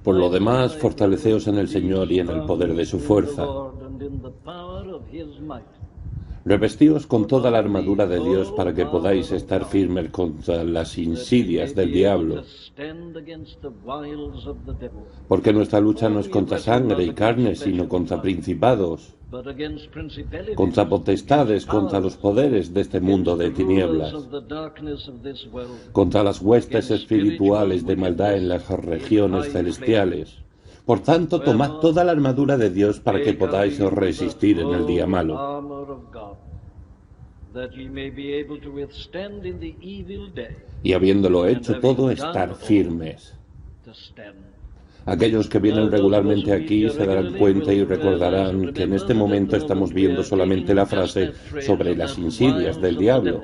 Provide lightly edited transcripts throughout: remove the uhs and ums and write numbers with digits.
Por lo demás, fortaleceos en el Señor y en el poder de su fuerza. Revestíos con toda la armadura de Dios para que podáis estar firmes contra las insidias del diablo. Porque nuestra lucha no es contra sangre y carne, sino contra principados, contra potestades, contra los poderes de este mundo de tinieblas, contra las huestes espirituales de maldad en las regiones celestiales. Por tanto, tomad toda la armadura de Dios para que podáis resistir en el día malo. Y habiéndolo hecho todo, estar firmes. Aquellos que vienen regularmente aquí se darán cuenta y recordarán que en este momento estamos viendo solamente la frase sobre las insidias del diablo.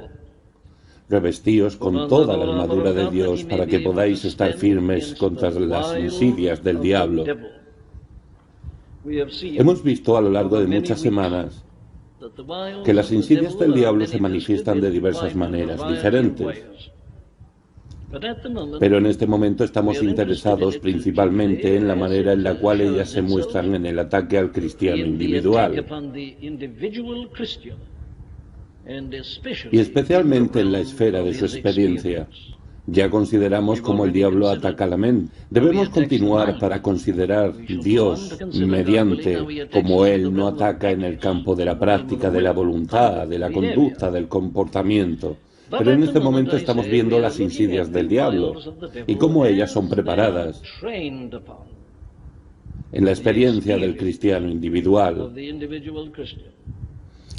Revestíos con toda la armadura de Dios para que podáis estar firmes contra las insidias del diablo. Hemos visto a lo largo de muchas semanas que las insidias del diablo se manifiestan de diversas maneras diferentes. Pero en este momento estamos interesados principalmente en la manera en la cual ellas se muestran en el ataque al cristiano individual. Y especialmente en la esfera de su experiencia. Ya consideramos cómo el diablo ataca la mente. Debemos continuar para considerar Dios mediante cómo Él no ataca en el campo de la práctica, de la voluntad, de la conducta, del comportamiento. Pero en este momento estamos viendo las insidias del diablo y cómo ellas son preparadas en la experiencia del cristiano individual.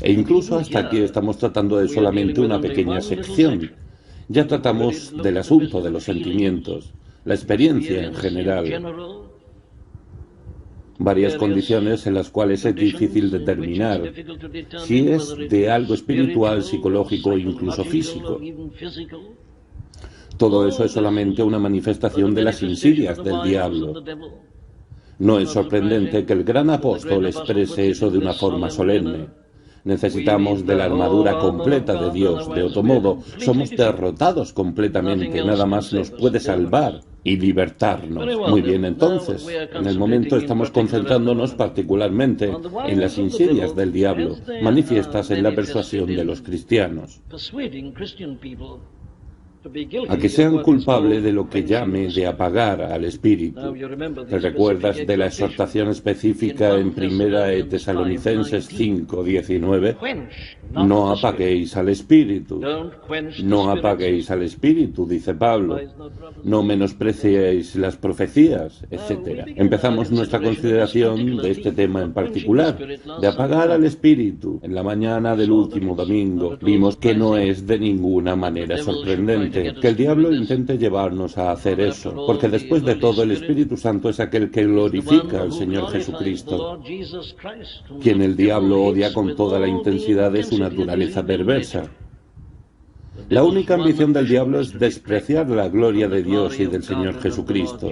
E incluso hasta aquí estamos tratando de solamente una pequeña sección. Ya tratamos del asunto de los sentimientos, la experiencia en general, varias condiciones en las cuales es difícil determinar si es de algo espiritual, psicológico o incluso físico. Todo eso es solamente una manifestación de las insidias del diablo. No es sorprendente que el gran apóstol exprese eso de una forma solemne. Necesitamos de la armadura completa de Dios. De otro modo, somos derrotados completamente. Nada más nos puede salvar y libertarnos. Muy bien, entonces, en el momento estamos concentrándonos particularmente en las insidias del diablo, manifiestas en la persuasión de los cristianos, a que sean culpables de lo que llame de apagar al espíritu. ¿Te recuerdas de la exhortación específica en 1 Tesalonicenses 5:19? No apaguéis al espíritu. No apaguéis al espíritu, dice Pablo. No menospreciéis las profecías, etc. Empezamos nuestra consideración de este tema en particular, de apagar al espíritu. En la mañana del último domingo vimos que no es de ninguna manera sorprendente que el diablo intente llevarnos a hacer eso, porque después de todo el Espíritu Santo es aquel que glorifica al Señor Jesucristo, quien el diablo odia con toda la intensidad de su naturaleza perversa. La única ambición del diablo es despreciar la gloria de Dios y del Señor Jesucristo.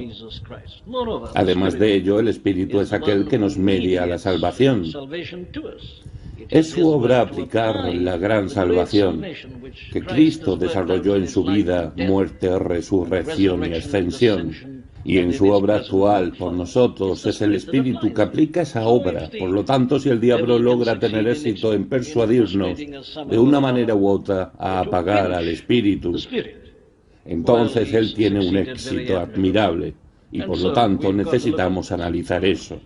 Además de ello, el Espíritu es aquel que nos media a la salvación. Es su obra aplicar la gran salvación que Cristo desarrolló en su vida, muerte, resurrección y ascensión. Y en su obra actual por nosotros es el Espíritu que aplica esa obra. Por lo tanto, si el diablo logra tener éxito en persuadirnos de una manera u otra a apagar al Espíritu, entonces él tiene un éxito admirable. Y por lo tanto necesitamos analizar eso.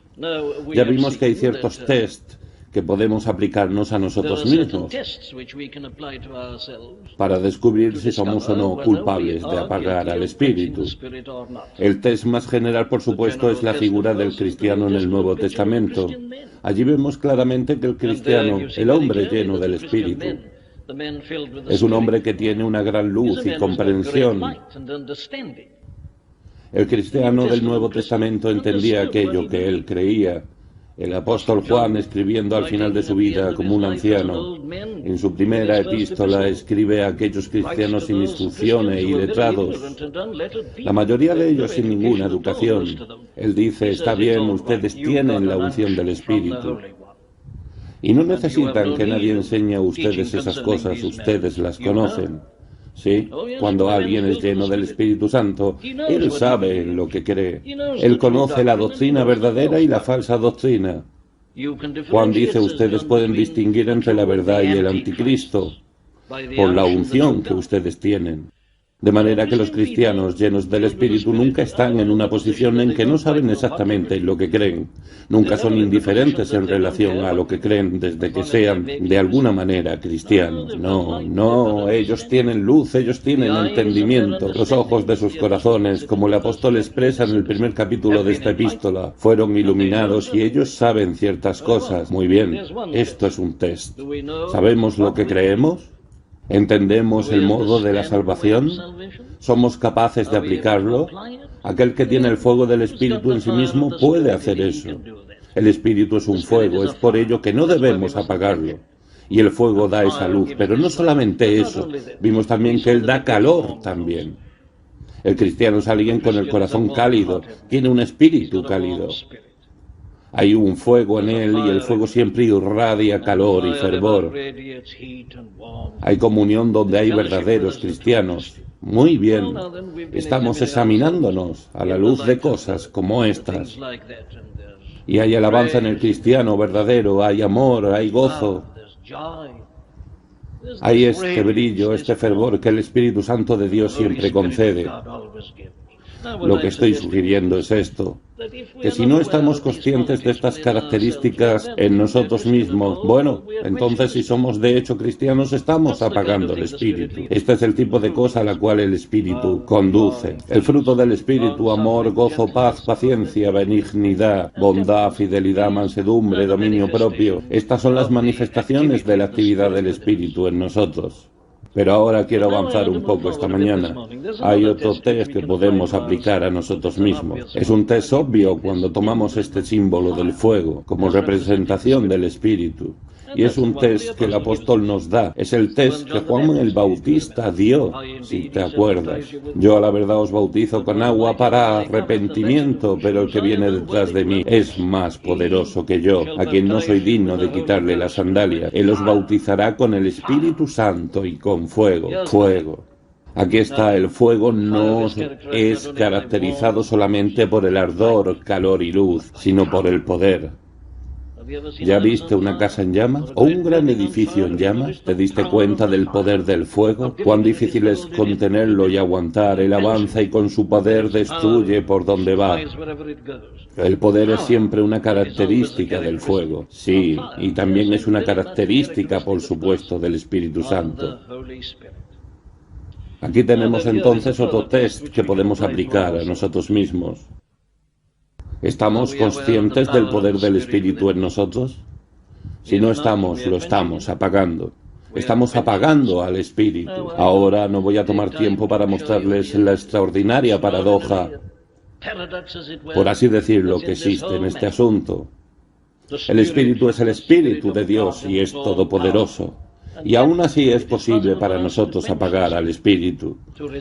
Ya vimos que hay ciertos tests que podemos aplicarnos a nosotros mismos para descubrir si somos o no culpables de apagar al espíritu. El test más general, por supuesto, es la figura del cristiano en el Nuevo Testamento. Allí vemos claramente que el cristiano, el hombre lleno del espíritu, es un hombre que tiene una gran luz y comprensión. El cristiano del Nuevo Testamento entendía aquello que él creía. El apóstol Juan, escribiendo al final de su vida como un anciano, en su primera epístola escribe a aquellos cristianos sin instrucción e iletrados, la mayoría de ellos sin ninguna educación. Él dice, está bien, ustedes tienen la unción del Espíritu y no necesitan que nadie enseñe a ustedes esas cosas, ustedes las conocen. Sí, cuando alguien es lleno del Espíritu Santo, él sabe en lo que cree. Él conoce la doctrina verdadera y la falsa doctrina. Juan dice, ustedes pueden distinguir entre la verdad y el anticristo por la unción que ustedes tienen. De manera que los cristianos llenos del Espíritu nunca están en una posición en que no saben exactamente lo que creen. Nunca son indiferentes en relación a lo que creen desde que sean de alguna manera cristianos. No, ellos tienen luz, ellos tienen entendimiento. Los ojos de sus corazones, como el apóstol expresa en el primer capítulo de esta epístola, fueron iluminados y ellos saben ciertas cosas. Muy bien, esto es un test. ¿Sabemos lo que creemos? ¿Entendemos el modo de la salvación? ¿Somos capaces de aplicarlo? Aquel que tiene el fuego del Espíritu en sí mismo puede hacer eso. El Espíritu es un fuego, es por ello que no debemos apagarlo. Y el fuego da esa luz, pero no solamente eso, vimos también que Él da calor también. El cristiano es alguien con el corazón cálido, tiene un espíritu cálido. Hay un fuego en él y el fuego siempre irradia calor y fervor. Hay comunión donde hay verdaderos cristianos. Muy bien, estamos examinándonos a la luz de cosas como estas. Y hay alabanza en el cristiano verdadero, hay amor, hay gozo. Hay este brillo, este fervor que el Espíritu Santo de Dios siempre concede. Lo que estoy sugiriendo es esto, que si no estamos conscientes de estas características en nosotros mismos, bueno, entonces si somos de hecho cristianos estamos apagando el Espíritu. Este es el tipo de cosa a la cual el Espíritu conduce. El fruto del Espíritu, amor, gozo, paz, paciencia, benignidad, bondad, fidelidad, mansedumbre, dominio propio. Estas son las manifestaciones de la actividad del Espíritu en nosotros. Pero ahora quiero avanzar un poco esta mañana. Hay otro test que podemos aplicar a nosotros mismos. Es un test obvio cuando tomamos este símbolo del fuego como representación del Espíritu. Y es un test que el apóstol nos da. Es el test que Juan el Bautista dio, si te acuerdas. Yo a la verdad os bautizo con agua para arrepentimiento, pero el que viene detrás de mí es más poderoso que yo, a quien no soy digno de quitarle las sandalias. Él os bautizará con el Espíritu Santo y con fuego. Fuego. Aquí está, el fuego no es caracterizado solamente por el ardor, calor y luz, sino por el poder. ¿Ya viste una casa en llamas? ¿O un gran edificio en llamas? ¿Te diste cuenta del poder del fuego? ¿Cuán difícil es contenerlo y aguantar? Él avanza y con su poder destruye por donde va. El poder es siempre una característica del fuego. Sí, y también es una característica, por supuesto, del Espíritu Santo. Aquí tenemos entonces otro test que podemos aplicar a nosotros mismos. ¿Estamos conscientes del poder del Espíritu en nosotros? Si no estamos, lo estamos apagando. Estamos apagando al Espíritu. Ahora no voy a tomar tiempo para mostrarles la extraordinaria paradoja, por así decirlo, que existe en este asunto. El Espíritu es el Espíritu de Dios y es todopoderoso. Y aún así es posible para nosotros apagar al Espíritu,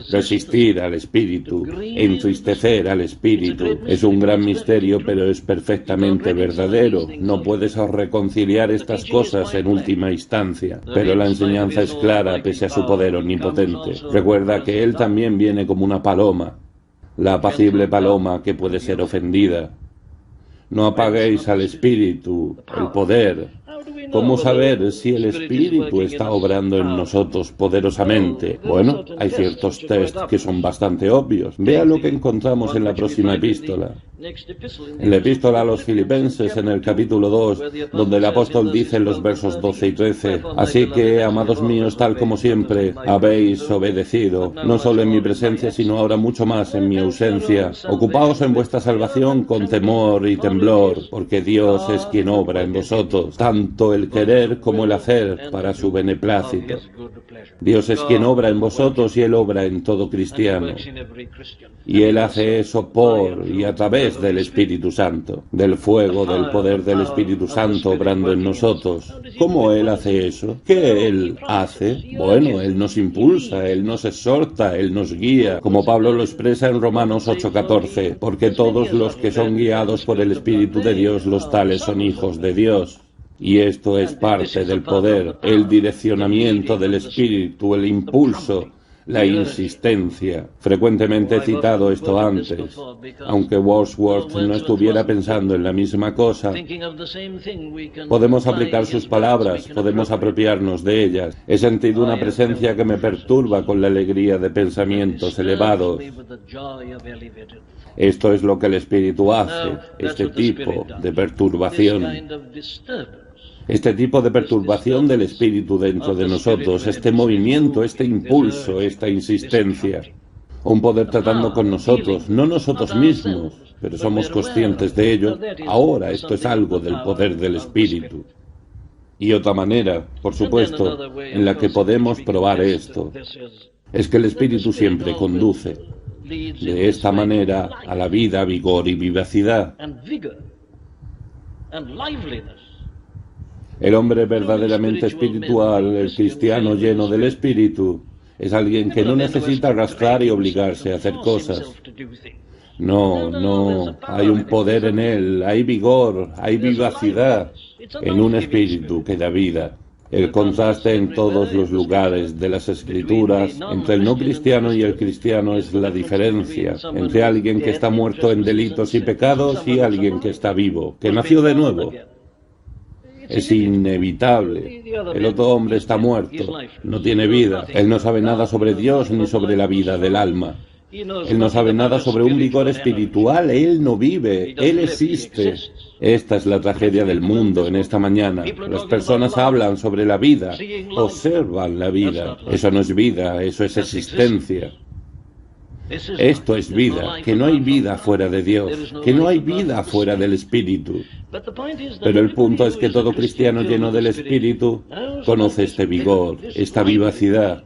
resistir al Espíritu, entristecer al Espíritu. Es un gran misterio, pero es perfectamente verdadero. No puedes reconciliar estas cosas en última instancia, pero la enseñanza es clara pese a su poder omnipotente. Recuerda que Él también viene como una paloma, la apacible paloma que puede ser ofendida. No apaguéis al Espíritu, el poder. ¿Cómo saber si el Espíritu está obrando en nosotros poderosamente? Bueno, hay ciertos tests que son bastante obvios. Vea lo que encontramos en la próxima epístola. En la epístola a los Filipenses, en el capítulo 2, donde el apóstol dice en los versos 12 y 13, «Así que, amados míos, tal como siempre, habéis obedecido, no solo en mi presencia, sino ahora mucho más en mi ausencia. Ocupaos en vuestra salvación con temor y temblor, porque Dios es quien obra en vosotros, tanto el querer como el hacer para su beneplácito». Dios es quien obra en vosotros y Él obra en todo cristiano. Y Él hace eso por y a través del Espíritu Santo, del fuego, del poder del Espíritu Santo obrando en nosotros. ¿Cómo Él hace eso? ¿Qué Él hace? Bueno, Él nos impulsa, Él nos exhorta, Él nos guía, como Pablo lo expresa en Romanos 8:14, porque todos los que son guiados por el Espíritu de Dios, los tales son hijos de Dios. Y esto es parte del poder, el direccionamiento del Espíritu, el impulso, La insistencia. Frecuentemente he citado esto antes. Aunque Wordsworth no estuviera pensando en la misma cosa, podemos aplicar sus palabras, podemos apropiarnos de ellas. He sentido una presencia que me perturba con la alegría de pensamientos elevados. Esto es lo que el espíritu hace, este tipo de perturbación. Este tipo de perturbación del espíritu dentro de nosotros, este movimiento, este impulso, esta insistencia. Un poder tratando con nosotros, no nosotros mismos, pero somos conscientes de ello. Ahora esto es algo del poder del espíritu. Y otra manera, por supuesto, en la que podemos probar esto, es que el espíritu siempre conduce de esta manera a la vida, vigor y vivacidad. El hombre verdaderamente espiritual, el cristiano lleno del espíritu, es alguien que no necesita arrastrar y obligarse a hacer cosas. No, hay un poder en él, hay vigor, hay vivacidad en un espíritu que da vida. El contraste en todos los lugares de las Escrituras entre el no cristiano y el cristiano es la diferencia entre alguien que está muerto en delitos y pecados y alguien que está vivo, que nació de nuevo. Es inevitable. El otro hombre está muerto, no tiene vida. Él no sabe nada sobre Dios ni sobre la vida del alma. Él no sabe nada sobre un vigor espiritual. Él no vive, él existe. Esta es la tragedia del mundo en esta mañana. Las personas hablan sobre la vida, observan la vida. Eso no es vida, eso es existencia. Esto es vida, que no hay vida fuera de Dios, que no hay vida fuera del Espíritu. Pero el punto es que todo cristiano lleno del Espíritu conoce este vigor, esta vivacidad,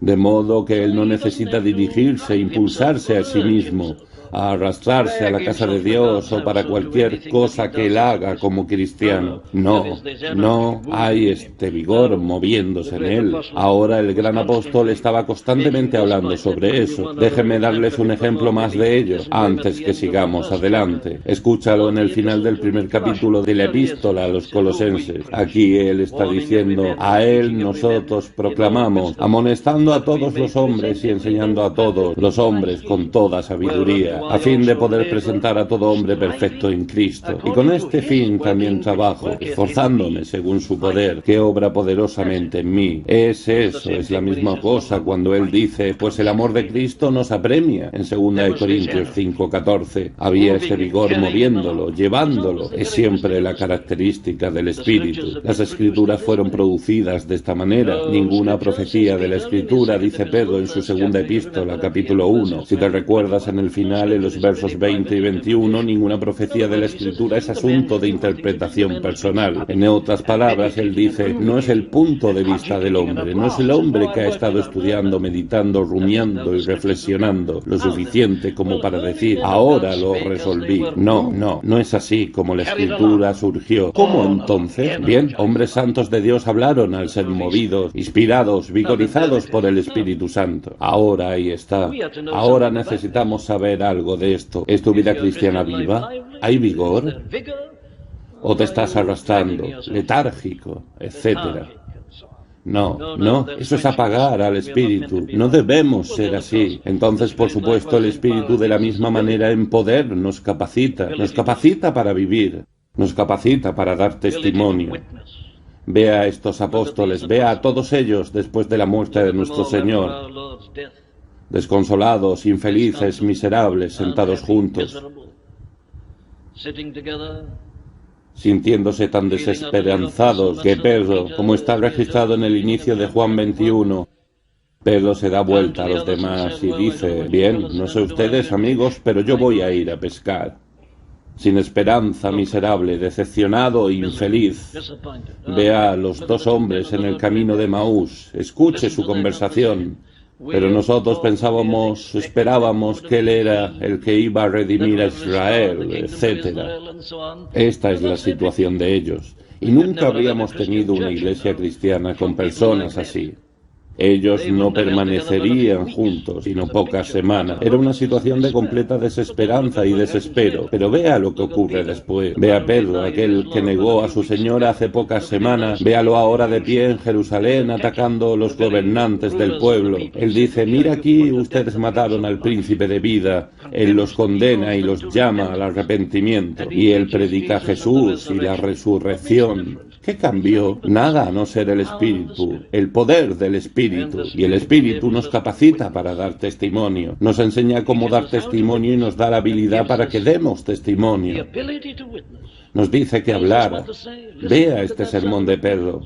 de modo que él no necesita dirigirse, impulsarse a sí mismo, a arrastrarse a la casa de Dios o para cualquier cosa que él haga como cristiano. No hay este vigor moviéndose en él. Ahora el gran apóstol estaba constantemente hablando sobre eso. Déjenme darles un ejemplo más de ello antes que sigamos adelante. Escúchalo en el final del primer capítulo de la epístola a los Colosenses. Aquí él está diciendo: a él nosotros proclamamos, amonestando a todos los hombres y enseñando a todos los hombres con toda sabiduría, a fin de poder presentar a todo hombre perfecto en Cristo. Y con este fin también trabajo, esforzándome según su poder, que obra poderosamente en mí. Es eso, es la misma cosa cuando él dice, pues el amor de Cristo nos apremia, en 2 Corintios 5:14. Había ese vigor moviéndolo, llevándolo. Es siempre la característica del Espíritu. Las Escrituras fueron producidas de esta manera. Ninguna profecía de la Escritura, dice Pedro en su segunda epístola, capítulo 1. Si te recuerdas en el final, en los versos 20 y 21, ninguna profecía de la Escritura es asunto de interpretación personal. En otras palabras, él dice, no es el punto de vista del hombre, no es el hombre que ha estado estudiando, meditando, rumiando y reflexionando lo suficiente como para decir, ahora lo resolví. No es así como la Escritura surgió. ¿Cómo entonces? Bien, hombres santos de Dios hablaron al ser movidos, inspirados, vigorizados por el Espíritu Santo. Ahora ahí está. Ahora necesitamos saber algo de esto. ¿Es tu vida cristiana viva? ¿Hay vigor? ¿O te estás arrastrando, letárgico, etcétera? No, eso es apagar al espíritu. No debemos ser así. Entonces, por supuesto, el espíritu de la misma manera en poder nos capacita para vivir, nos capacita para dar testimonio. Ve a estos apóstoles, ve a todos ellos después de la muerte de nuestro Señor, desconsolados, infelices, miserables, sentados juntos, sintiéndose tan desesperanzados que Pedro, como está registrado en el inicio de Juan 21, Pedro se da vuelta a los demás y dice, bien, no sé ustedes amigos, pero yo voy a ir a pescar. Sin esperanza, miserable, decepcionado e infeliz. Ve a los dos hombres en el camino de Maús, escuche su conversación. Pero nosotros esperábamos que él era el que iba a redimir a Israel, etc. Esta es la situación de ellos. Y nunca habríamos tenido una iglesia cristiana con personas así. Ellos no permanecerían juntos, sino pocas semanas. Era una situación de completa desesperanza y desespero. Pero vea lo que ocurre después. Ve a Pedro, aquel que negó a su Señor hace pocas semanas. Véalo ahora de pie en Jerusalén atacando a los gobernantes del pueblo. Él dice, mira aquí, ustedes mataron al príncipe de vida. Él los condena y los llama al arrepentimiento. Y él predica a Jesús y la resurrección. ¿Qué cambió? Nada a no ser el Espíritu, el poder del Espíritu. Y el Espíritu nos capacita para dar testimonio. Nos enseña cómo dar testimonio y nos da la habilidad para que demos testimonio. Nos dice que hablar. Vea este sermón de Pedro.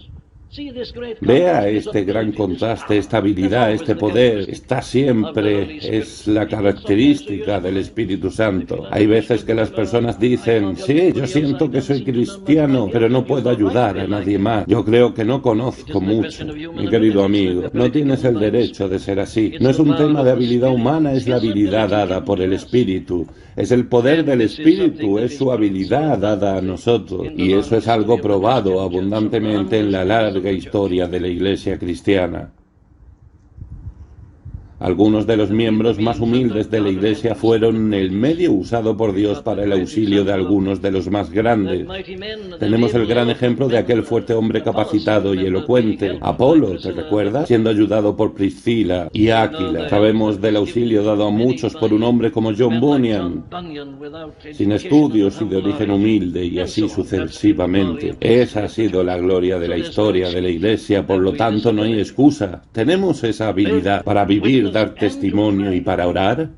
Vea este gran contraste, esta habilidad, este poder. Está siempre, es la característica del Espíritu Santo. Hay veces que las personas dicen, sí, yo siento que soy cristiano, pero no puedo ayudar a nadie más. Yo creo que no conozco mucho. Mi querido amigo, no tienes el derecho de ser así. No es un tema de habilidad humana, es la habilidad dada por el Espíritu. Es el poder del Espíritu, es su habilidad dada a nosotros. Y eso es algo probado abundantemente en la larga historia de la Iglesia cristiana. Algunos de los miembros más humildes de la Iglesia fueron el medio usado por Dios para el auxilio de algunos de los más grandes. Tenemos el gran ejemplo de aquel fuerte hombre capacitado y elocuente, Apolo, ¿te recuerdas? Siendo ayudado por Priscila y Áquila. Sabemos del auxilio dado a muchos por un hombre como John Bunyan, sin estudios y de origen humilde, y así sucesivamente. Esa ha sido la gloria de la historia de la Iglesia, por lo tanto no hay excusa. Tenemos esa habilidad para vivir, dar testimonio y para orar.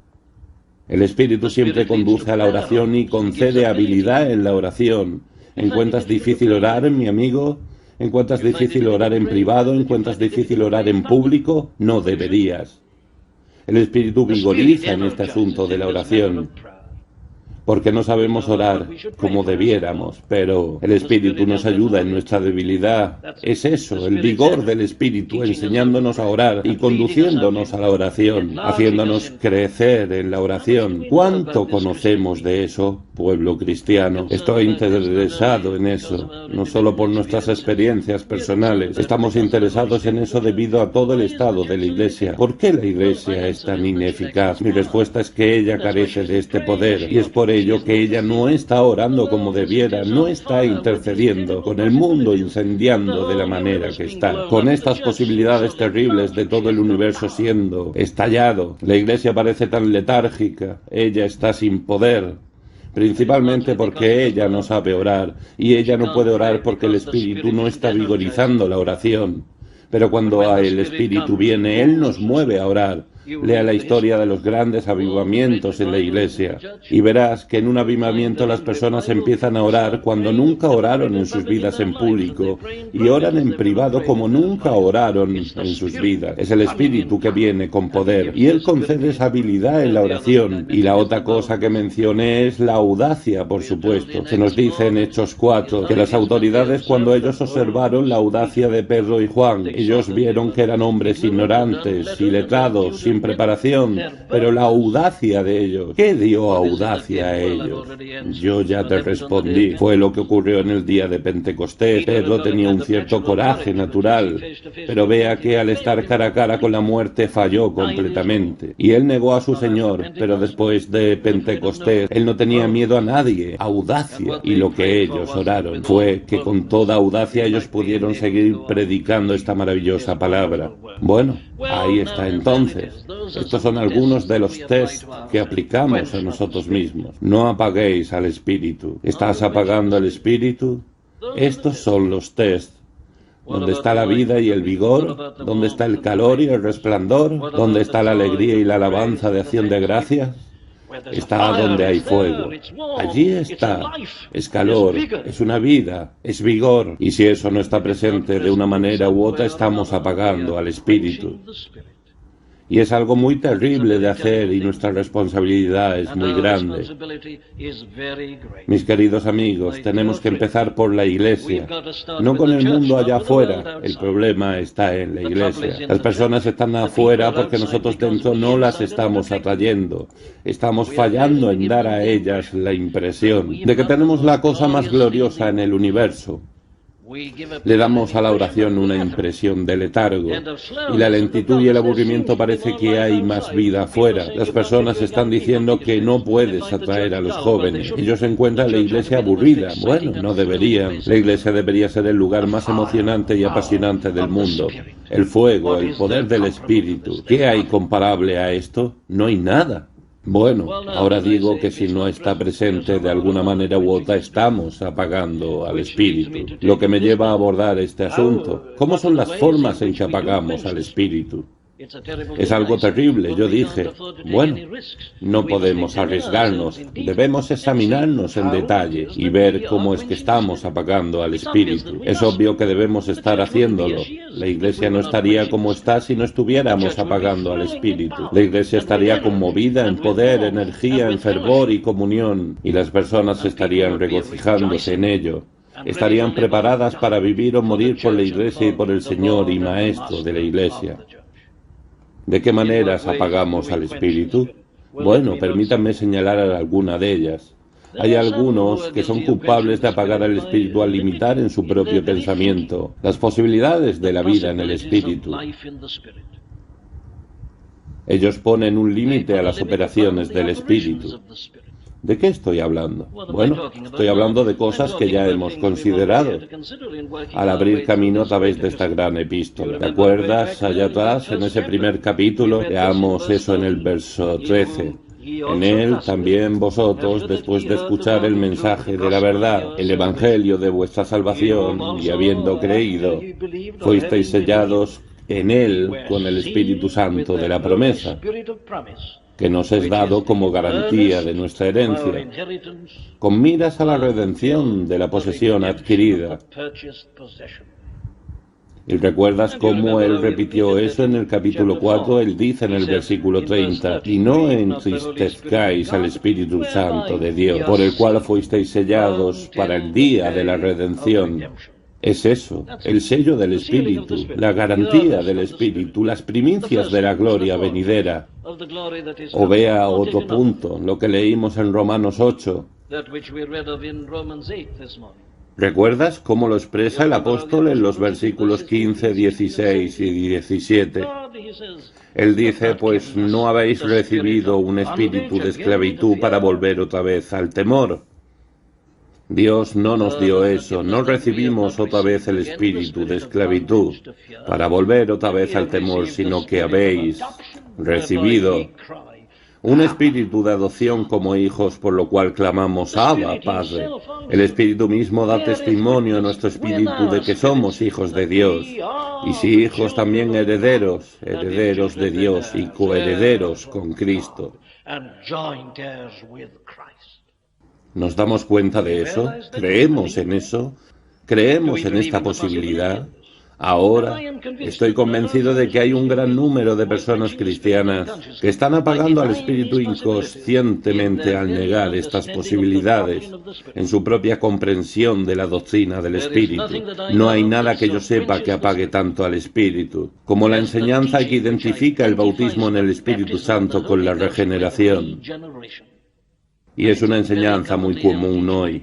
El Espíritu siempre conduce a la oración y concede habilidad en la oración. ¿Encuentras difícil orar, mi amigo? ¿Encuentras difícil orar en privado? ¿Encuentras difícil orar en público? No deberías. El Espíritu vigoriza en este asunto de la oración, porque no sabemos orar como debiéramos, pero el Espíritu nos ayuda en nuestra debilidad. Es eso, el vigor del Espíritu, enseñándonos a orar y conduciéndonos a la oración, haciéndonos crecer en la oración. ¿Cuánto conocemos de eso, pueblo cristiano? Estoy interesado en eso, no solo por nuestras experiencias personales. Estamos interesados en eso debido a todo el estado de la Iglesia. ¿Por qué la Iglesia es tan ineficaz? Mi respuesta es que ella carece de este poder, y es por ello que ella no está orando como debiera, no está intercediendo con el mundo, incendiando de la manera que está, con estas posibilidades terribles de todo el universo siendo estallado. La Iglesia parece tan letárgica, ella está sin poder, principalmente porque ella no sabe orar, y ella no puede orar porque el Espíritu no está vigorizando la oración. Pero cuando el Espíritu viene, Él nos mueve a orar. Lea la historia de los grandes avivamientos en la Iglesia y verás que en un avivamiento las personas empiezan a orar cuando nunca oraron en sus vidas en público y oran en privado como nunca oraron en sus vidas. Es el Espíritu que viene con poder y Él concede esa habilidad en la oración. Y la otra cosa que mencioné es la audacia, por supuesto. Se nos dice en Hechos 4 que las autoridades, cuando ellos observaron la audacia de Pedro y Juan, ellos vieron que eran hombres ignorantes, iletrados, sin preparación, pero la audacia de ellos. ¿Qué dio audacia a ellos? Yo ya te respondí. Fue lo que ocurrió en el día de Pentecostés. Pedro tenía un cierto coraje natural, pero vea que al estar cara a cara con la muerte falló completamente. Y él negó a su Señor, pero después de Pentecostés, él no tenía miedo a nadie. Audacia. Y lo que ellos oraron fue que con toda audacia ellos pudieron seguir predicando esta maravillosa palabra. Bueno, ahí está entonces. Estos son algunos de los tests que aplicamos a nosotros mismos. No apaguéis al Espíritu. ¿Estás apagando el Espíritu? Estos son los tests. ¿Dónde está la vida y el vigor? ¿Dónde está el calor y el resplandor? ¿Dónde está la alegría y la alabanza de acción de gracias? Está donde hay fuego. Allí está. Es calor, es una vida, es vigor. Y si eso no está presente de una manera u otra, estamos apagando al Espíritu. Y es algo muy terrible de hacer y nuestra responsabilidad es muy grande. Mis queridos amigos, tenemos que empezar por la Iglesia, no con el mundo allá afuera. El problema está en la Iglesia. Las personas están afuera porque nosotros dentro no las estamos atrayendo. Estamos fallando en dar a ellas la impresión de que tenemos la cosa más gloriosa en el universo. Le damos a la oración una impresión de letargo, y la lentitud y el aburrimiento parece que hay más vida afuera. Las personas están diciendo que no puedes atraer a los jóvenes. Ellos encuentran la iglesia aburrida. Bueno, no deberían. La iglesia debería ser el lugar más emocionante y apasionante del mundo. El fuego, el poder del espíritu. ¿Qué hay comparable a esto? No hay nada. Bueno, ahora digo que si no está presente, de alguna manera u otra estamos apagando al espíritu. Lo que me lleva a abordar este asunto. ¿Cómo son las formas en que apagamos al espíritu? Es algo terrible. Yo dije, bueno, no podemos arriesgarnos, debemos examinarnos en detalle y ver cómo es que estamos apagando al espíritu. Es obvio que debemos estar haciéndolo. La iglesia no estaría como está si no estuviéramos apagando al espíritu. La iglesia estaría conmovida en poder, energía, en fervor y comunión, y las personas estarían regocijándose en ello. Estarían preparadas para vivir o morir por la iglesia y por el Señor y Maestro de la iglesia. ¿De qué maneras apagamos al espíritu? Bueno, permítanme señalar alguna de ellas. Hay algunos que son culpables de apagar al espíritu al limitar en su propio pensamiento las posibilidades de la vida en el espíritu. Ellos ponen un límite a las operaciones del espíritu. ¿De qué estoy hablando? Bueno, estoy hablando de cosas que ya hemos considerado al abrir camino a través de esta gran epístola. ¿Te acuerdas allá atrás, en ese primer capítulo? Veamos eso en el verso 13. En él también vosotros, después de escuchar el mensaje de la verdad, el evangelio de vuestra salvación, y habiendo creído, fuisteis sellados en él con el Espíritu Santo de la promesa, que nos es dado como garantía de nuestra herencia, con miras a la redención de la posesión adquirida. ¿Y recuerdas cómo él repitió eso en el capítulo 4? Él dice en el versículo 30, y no entristezcáis al Espíritu Santo de Dios, por el cual fuisteis sellados para el día de la redención. Es eso, el sello del Espíritu, la garantía del Espíritu, las primicias de la gloria venidera. O vea otro punto, lo que leímos en Romanos 8. ¿Recuerdas cómo lo expresa el apóstol en los versículos 15, 16 y 17? Él dice, pues no habéis recibido un espíritu de esclavitud para volver otra vez al temor. Dios no nos dio eso, no recibimos otra vez el espíritu de esclavitud para volver otra vez al temor, sino que habéis recibido un espíritu de adopción como hijos, por lo cual clamamos, Abba, Padre. El Espíritu mismo da testimonio a nuestro espíritu de que somos hijos de Dios, y si hijos también herederos, herederos de Dios y coherederos con Cristo. ¿Nos damos cuenta de eso? ¿Creemos en eso? ¿Creemos en esta posibilidad? Ahora estoy convencido de que hay un gran número de personas cristianas que están apagando al espíritu inconscientemente al negar estas posibilidades en su propia comprensión de la doctrina del espíritu. No hay nada que yo sepa que apague tanto al espíritu como la enseñanza que identifica el bautismo en el Espíritu Santo con la regeneración. Y es una enseñanza muy común hoy.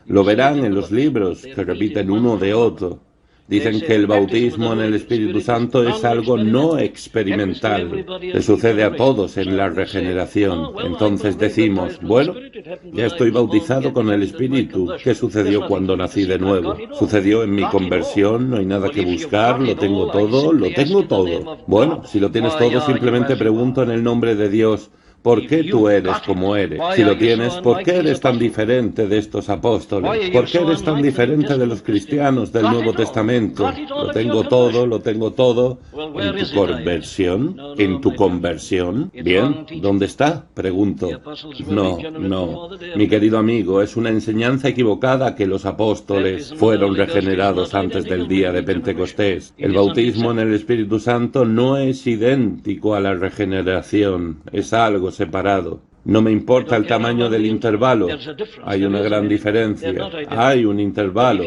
Lo verán en los libros que repiten uno de otro. Dicen que el bautismo en el Espíritu Santo es algo no experimental. Le sucede a todos en la regeneración. Entonces decimos, bueno, ya estoy bautizado con el Espíritu. ¿Qué sucedió cuando nací de nuevo? ¿Sucedió en mi conversión? No hay nada que buscar. ¿Lo tengo todo? Lo tengo todo. Bueno, si lo tienes todo, simplemente pregunto en el nombre de Dios, ¿por qué tú eres como eres? Si lo tienes, ¿por qué eres tan diferente de estos apóstoles? ¿Por qué eres tan diferente de los cristianos del Nuevo Testamento? Lo tengo todo. ¿En tu conversión? ¿En tu conversión? Bien, ¿dónde está? Pregunto. No. Mi querido amigo, es una enseñanza equivocada que los apóstoles fueron regenerados antes del día de Pentecostés. El bautismo en el Espíritu Santo no es idéntico a la regeneración, es algo separado. No me importa el tamaño del intervalo. Hay una gran diferencia. Hay un intervalo.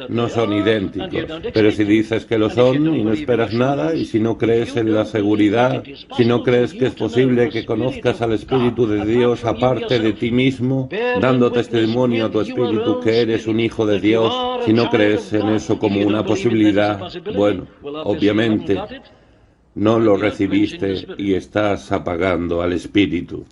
No son idénticos. Pero si dices que lo son y no esperas nada, y si no crees en la seguridad, si no crees que es posible que conozcas al Espíritu de Dios aparte de ti mismo, dando testimonio a tu espíritu que eres un hijo de Dios, si no crees en eso como una posibilidad, bueno, obviamente no lo recibiste y estás apagando al Espíritu.